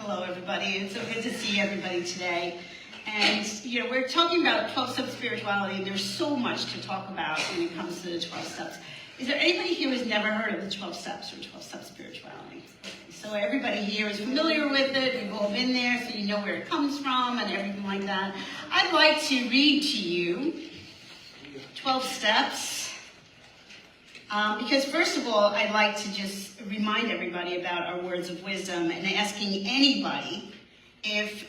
Hello, everybody. It's so good to see everybody today. And, we're talking about 12-step spirituality, and there's so much to talk about when it comes to the 12 steps. Is there anybody here who's never heard of the 12 steps or 12-step spirituality? So everybody here is familiar with it. We've all been there, so you know where it comes from and everything like that. I'd like to read to you 12 steps. Because first of all, I'd like to just remind everybody about our words of wisdom and asking anybody if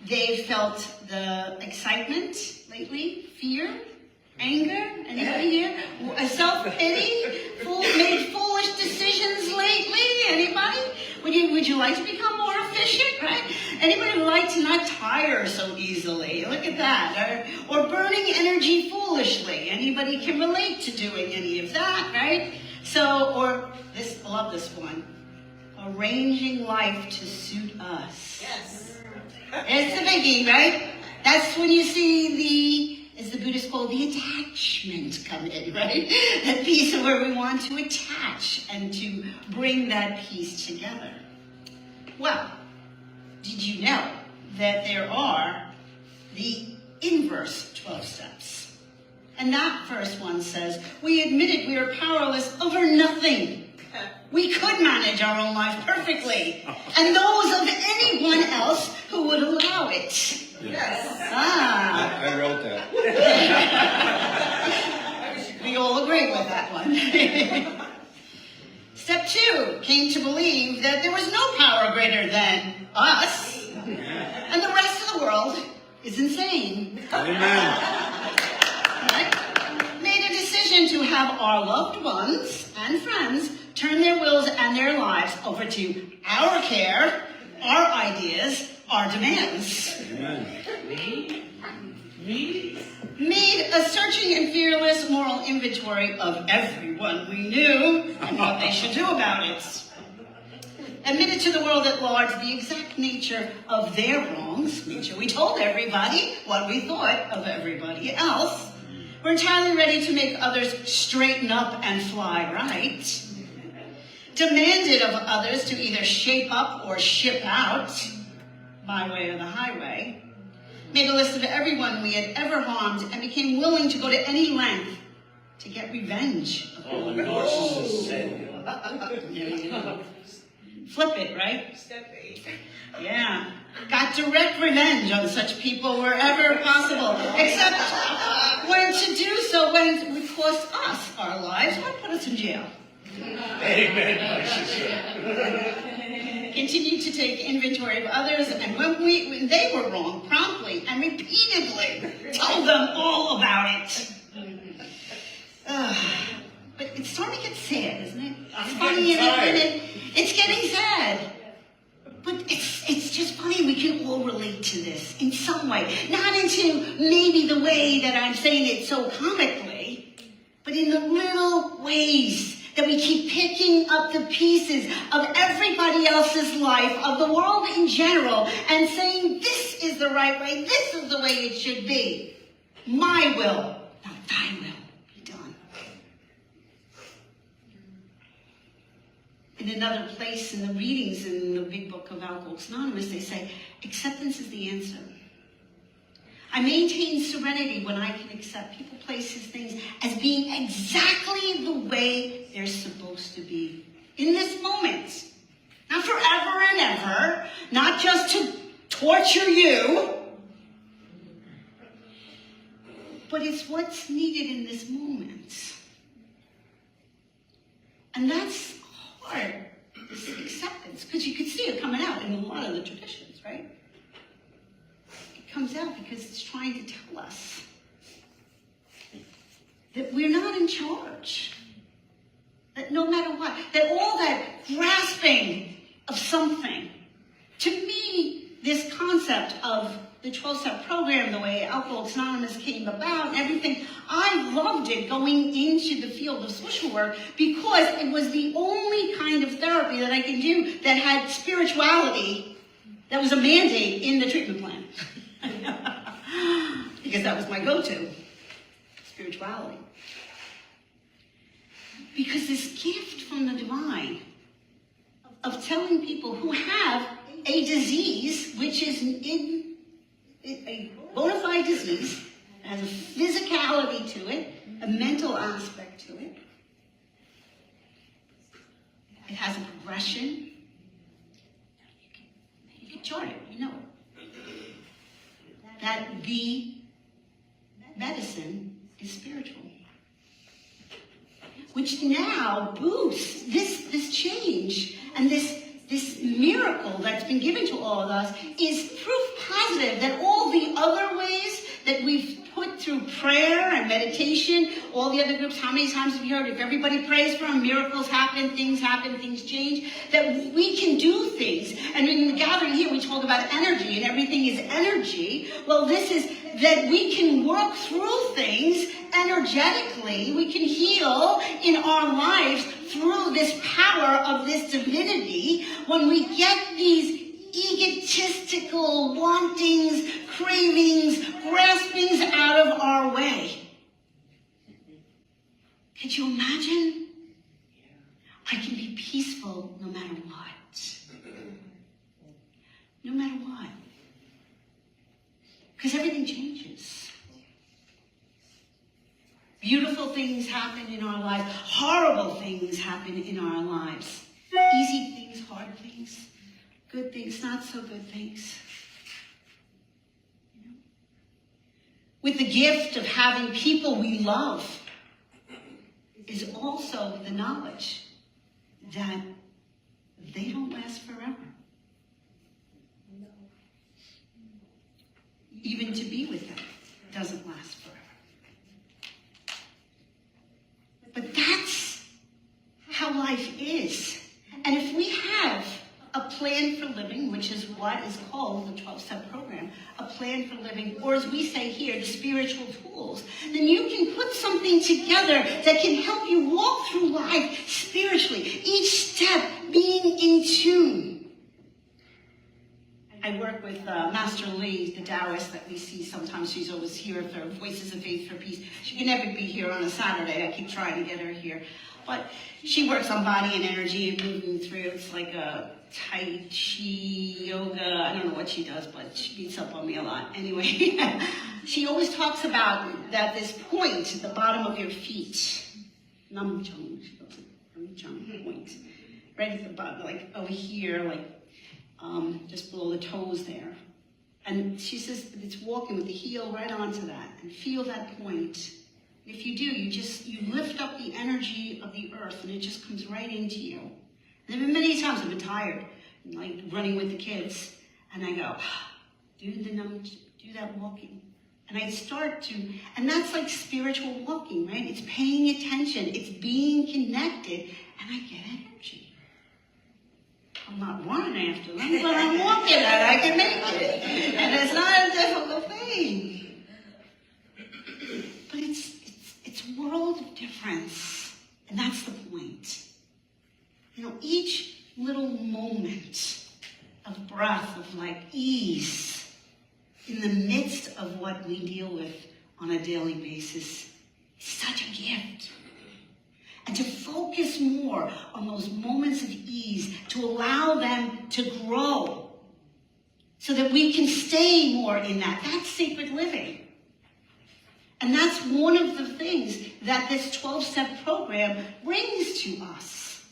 they felt the excitement lately, fear, anger, anybody here? Self-pity, made foolish decisions lately, anybody? Would you like to become more efficient, right? Anybody would like to not tire so easily? Look at that. Or burning energy foolishly. Anybody can relate to doing any of that, right? So, or this, I love this one. Arranging life to suit us. Yes. It's the biggie, right? That's when you see as the Buddhists call the attachment come in, right? That piece of where we want to attach and to bring that piece together. Well, did you know that there are the inverse 12 steps? And that first one says, we admitted we are powerless over nothing. We could manage our own life perfectly, and those of anyone else who would allow it. Yes. I wrote that. We all agree with that one. Step 2 came to believe that there was no power greater than us, and the rest of the world is insane. Amen. Right? Made a decision to have our loved ones and friends turn their wills and their lives over to our care, our ideas, our demands. Amen. Made a searching and fearless moral inventory of everyone we knew and what they should do about it. Admitted to the world at large the exact nature of their wrongs. We told everybody what we thought of everybody else. We're entirely ready to make others straighten up and fly right. Demanded of others to either shape up or ship out, my way or the highway. Made a list of everyone we had ever harmed and became willing to go to any length to get revenge. Flip it, right? Step 8. Yeah. Got direct revenge on such people wherever possible, except when to do so when it would cost us our lives or put us in jail. Amen, my sister. Continued to take inventory of others, and when they were wrong, promptly and repeatedly told them all about it. But it's starting to get sad, isn't it? It's funny and it's getting sad. But it's just funny we can all relate to this in some way. Not into maybe the way that I'm saying it so comically, but in the little ways that we keep picking up the pieces of everybody else's life, of the world in general, and saying, this is the right way, this is the way it should be. My will, not thy will, be done. In another place in the readings in the big book of Alcoholics Anonymous, they say, acceptance is the answer. I maintain serenity when I can accept people, places, things as being exactly the way they're supposed to be. In this moment. Not forever and ever. Not just to torture you. But it's what's needed in this moment. And that's hard, this acceptance. Because you can see it coming out in a lot of the traditions, right? Comes out because it's trying to tell us that we're not in charge. That no matter what, that all that grasping of something, to me, this concept of the 12-step program, the way Alcoholics Anonymous came about and everything, I loved it going into the field of social work because it was the only kind of therapy that I could do that had spirituality that was a mandate in the treatment plan. Because that was my go-to, spirituality. Because this gift from the divine of telling people who have a a disease, which is a bona fide disease, has a physicality to it, a mental aspect to it. It has a progression. You can chart it, you know it. That the medicine is spiritual. Which now boosts this change and this miracle that's been given to all of us is proof positive that all the other ways that we've put through prayer and meditation, all the other groups, how many times have you heard, if everybody prays for them, miracles happen, things change, that we can do things. And in the gathering here, we talk about energy, and everything is energy. Well, this is that we can work through things energetically. We can heal in our lives through this power of this divinity when we get these egotistical wantings, cravings, graspings out of our way. Could you imagine? I can be peaceful no matter what. No matter what. Because everything changes. Beautiful things happen in our lives. Horrible things happen in our lives. Easy things, hard things, good things, not so good things. You know? With the gift of having people we love is also the knowledge that they don't last forever. Even to be with them doesn't last forever. But that's how life is. And if we have a plan for living, which is what is called the 12-step program, a plan for living, or as we say here, the spiritual tools, then you can put something together that can help you walk through life spiritually, each step being in tune. I work with Master Lee, the Taoist that we see sometimes. She's always here for Voices of Faith for Peace. She can never be here on a Saturday. I keep trying to get her here. But she works on body and energy and moving through. It's like a Tai Chi yoga. I don't know what she does, but she beats up on me a lot. Anyway, she always talks about that this point at the bottom of your feet, Nam Chung, she calls it Nam Chung point, right at the bottom, like over here, like just below the toes there. And she says it's walking with the heel right onto that and feel that point. If you do, you lift up the energy of the earth and it just comes right into you. And there have been many times I've been tired, like running with the kids, and I go, do that walking. And I start to, and that's like spiritual walking, right? It's paying attention, it's being connected, and I get energy. I'm not running after them, but I'm walking and I can make it. And it's not a difficult thing. But it's a world of difference. And that's the point. You know, each little moment of breath, of like ease, in the midst of what we deal with on a daily basis, is such a gift. And to focus more on those moments of ease, to allow them to grow, so that we can stay more in that. That's sacred living. And that's one of the things that this 12-step program brings to us.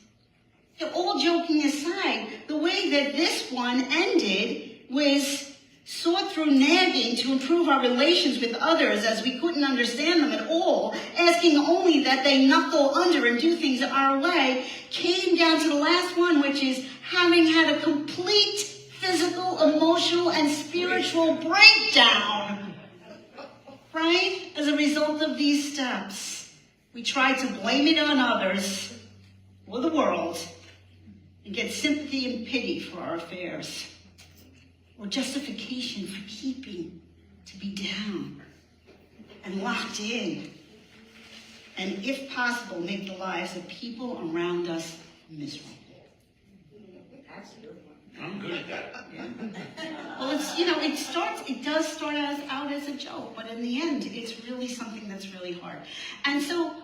All joking aside, the way that this one ended was sought through nagging to improve our relations with others as we couldn't understand them at all, asking only that they knuckle under and do things our way, came down to the last one, which is having had a complete physical, emotional, and spiritual breakdown, right? As a result of these steps, we try to blame it on others or the world and get sympathy and pity for our affairs, or justification for keeping to be down and locked in, and if possible, make the lives of people around us miserable. I'm good at that. Well, it does start out as a joke, but in the end, it's really something that's really hard. And so,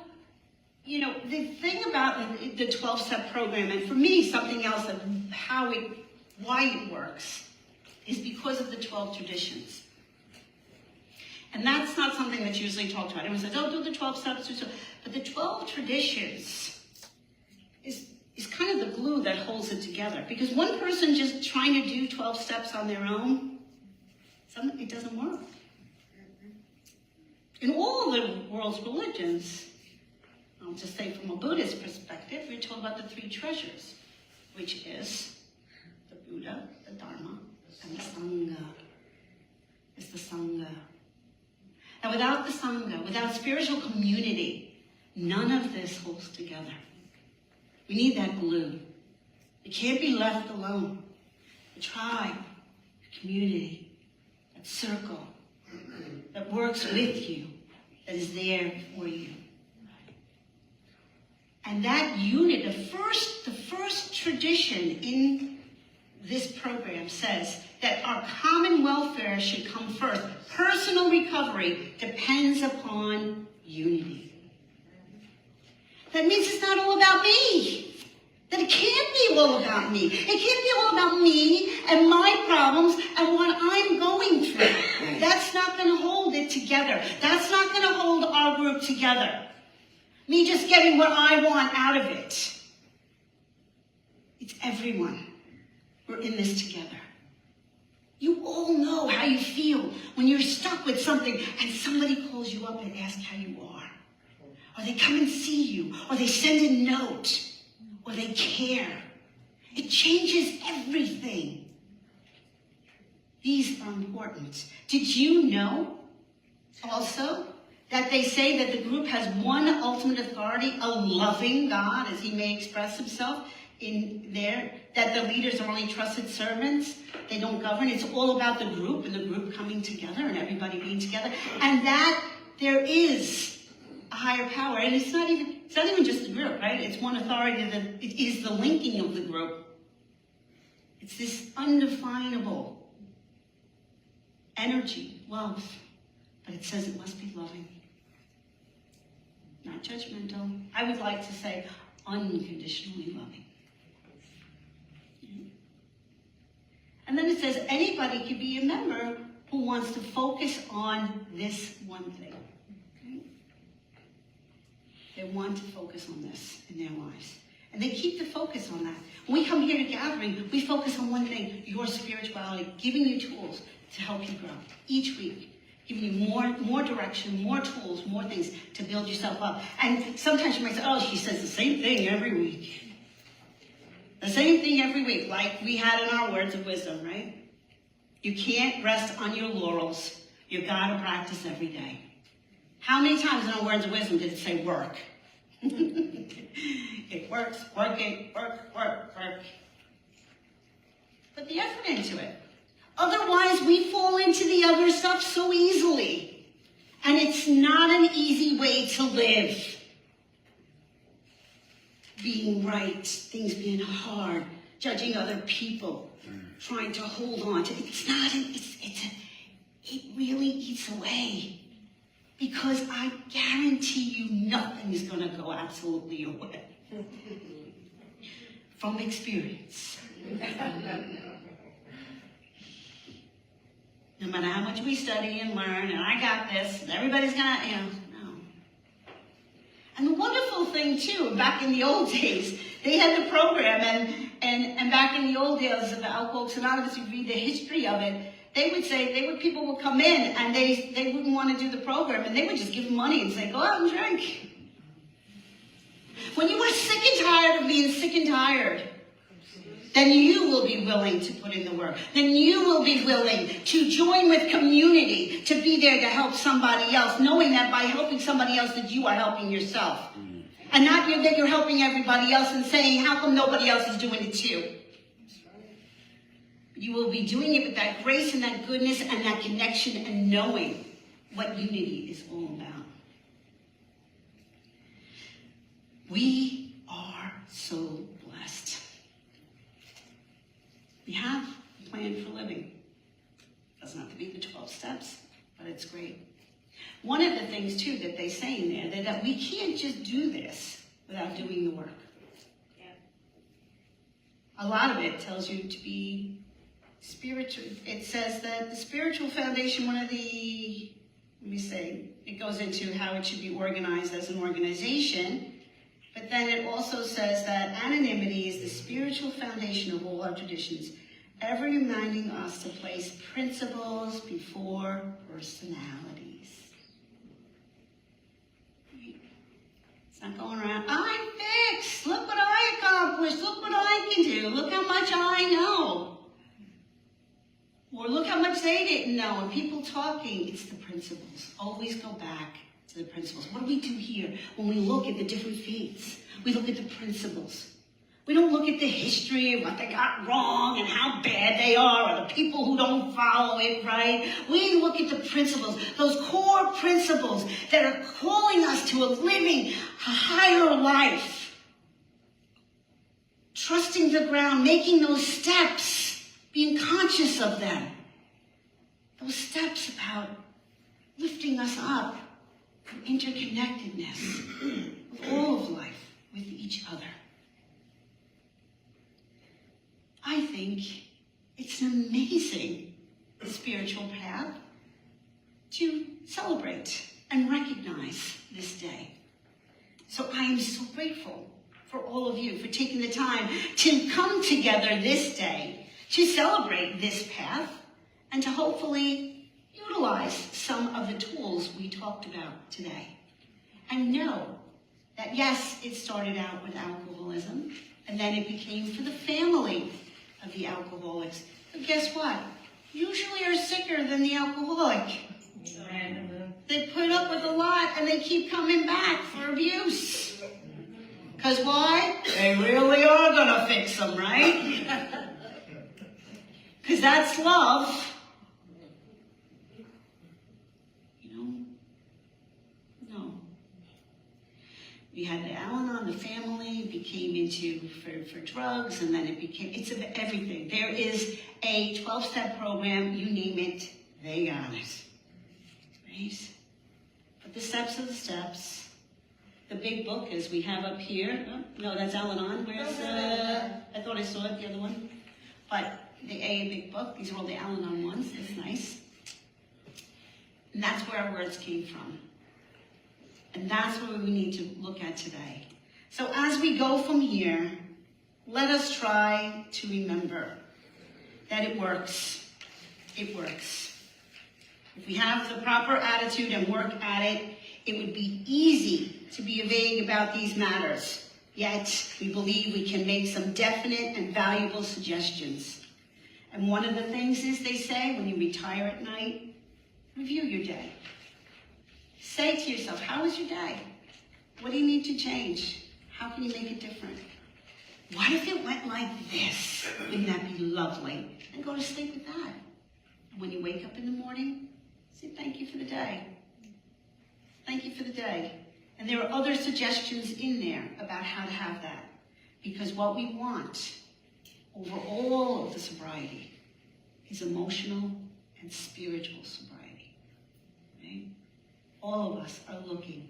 the thing about the 12-step program, and for me, something else of how it why it works, is because of the 12 traditions. And that's not something that's usually talked about. Everyone says, oh, do the 12 steps. But the 12 traditions is kind of the glue that holds it together. Because one person just trying to do 12 steps on their own, it doesn't work. In all the world's religions, I'll just say from a Buddhist perspective, we're told about the 3 treasures, which is the Buddha, the Dharma, and the Sangha. It's the Sangha. Now without the Sangha, without spiritual community, none of this holds together. We need that glue. It can't be left alone. The tribe, the community, that circle that works with you, that is there for you. And that unit, the first tradition in this program says that our common welfare should come first. Personal recovery depends upon unity. That means it's not all about me. That it can't be all about me. It can't be all about me and my problems and what I'm going through. That's not going to hold it together. That's not going to hold our group together. Me just getting what I want out of it. It's everyone. We're in this together. You all know how you feel when you're stuck with something and somebody calls you up and asks how you are. Or they come and see you. Or they send a note. Or they care. It changes everything. These are important. Did you know also that they say that the group has one ultimate authority, a loving God, as he may express himself in there, that the leaders are only trusted servants, they don't govern. It's all about the group and the group coming together and everybody being together. And that there is a higher power. And it's not even just the group, right? It's one authority that it is the linking of the group. It's this undefinable energy, love, but it says it must be loving. Not judgmental. I would like to say unconditionally loving. And then it says anybody could be a member who wants to focus on this one thing. Okay? They want to focus on this in their lives. And they keep the focus on that. When we come here to gathering, we focus on one thing, your spirituality, giving you tools to help you grow each week. Giving you more direction, more tools, more things to build yourself up. And sometimes you might say, oh, she says the same thing every week. The same thing every week, like we had in our words of wisdom, right? You can't rest on your laurels. You gotta practice every day. How many times in our words of wisdom did it say work? It works, working, work. Put the effort into it. Otherwise, we fall into the other stuff so easily. And it's not an easy way to live. Being right, things being hard, judging other people, trying to hold on to it. It really eats away. Because I guarantee you nothing is going to go absolutely your way. From experience. No matter how much we study and learn, and I got this, and everybody's gonna, no. And the wonderful thing too, back in the old days, they had the program, and back in the old days of Alcoholics Anonymous, you read the history of it, people would come in, and they wouldn't want to do the program, and they would just give them money and say, go out and drink. When you are sick and tired of being sick and tired, then you will be willing to put in the work. Then you will be willing to join with community, to be there to help somebody else, knowing that by helping somebody else that you are helping yourself. And not that you're helping everybody else and saying, how come nobody else is doing it too? You will be doing it with that grace and that goodness and that connection and knowing what unity is all about. We are so blessed. We have a plan for living. It doesn't have to be the 12 steps, but it's great. One of the things, too, that they say in there, that we can't just do this without doing the work. a lot of it tells you to be spiritual. It says that the spiritual foundation, it goes into how it should be organized as an organization, but then it also says that anonymity is the spiritual foundation of all our traditions, ever reminding us to place principles before personalities. It's not going around, I'm fixed, look what I accomplished, look what I can do, look how much I know. Or look how much they didn't know. And people talking, it's the principles. Always go back to the principles. What do we do here when we look at the different faiths? We look at the principles. We don't look at the history of what they got wrong and how bad they are, or the people who don't follow it right. We look at the principles, those core principles that are calling us to a living, higher life. Trusting the ground, making those steps, being conscious of them. Those steps about lifting us up from interconnectedness with all of life, with each other. I think it's an amazing spiritual path to celebrate and recognize this day. So I am so grateful for all of you for taking the time to come together this day to celebrate this path and to hopefully utilize some of the tools we talked about today. And know that yes, it started out with alcoholism, and then it became for the family of the alcoholics. But guess what? Usually are sicker than the alcoholic. They put up with a lot and they keep coming back for abuse. Because why? They really are gonna fix them, right? Because that's love. No. We had the Al-Anon, the family became into for drugs, and then it's of everything. There is a 12-step program, you name it, they got it. Right? But the steps are the steps. The big book is we have up here. Oh, no, that's Al-Anon. Where's I thought I saw it, the other one. But the AA Big Book, these are all the Al-Anon ones, that's nice. And that's where our words came from. And that's what we need to look at today. So as we go from here, let us try to remember that it works. It works. If we have the proper attitude and work at it, it would be easy to be vague about these matters. Yet, we believe we can make some definite and valuable suggestions. And one of the things is, they say, when you retire at night, review your day. Say to yourself, how was your day? What do you need to change? How can you make it different? What if it went like this? Wouldn't that be lovely? And go to sleep with that. And when you wake up in the morning, say thank you for the day. Thank you for the day. And there are other suggestions in there about how to have that. Because what we want over all of the sobriety is emotional and spiritual sobriety. Right? All of us are looking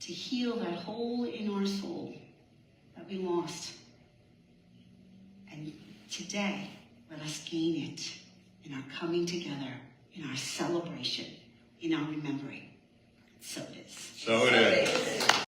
to heal that hole in our soul that we lost. And today, let us gain it in our coming together, in our celebration, in our remembering. So it is. So it is.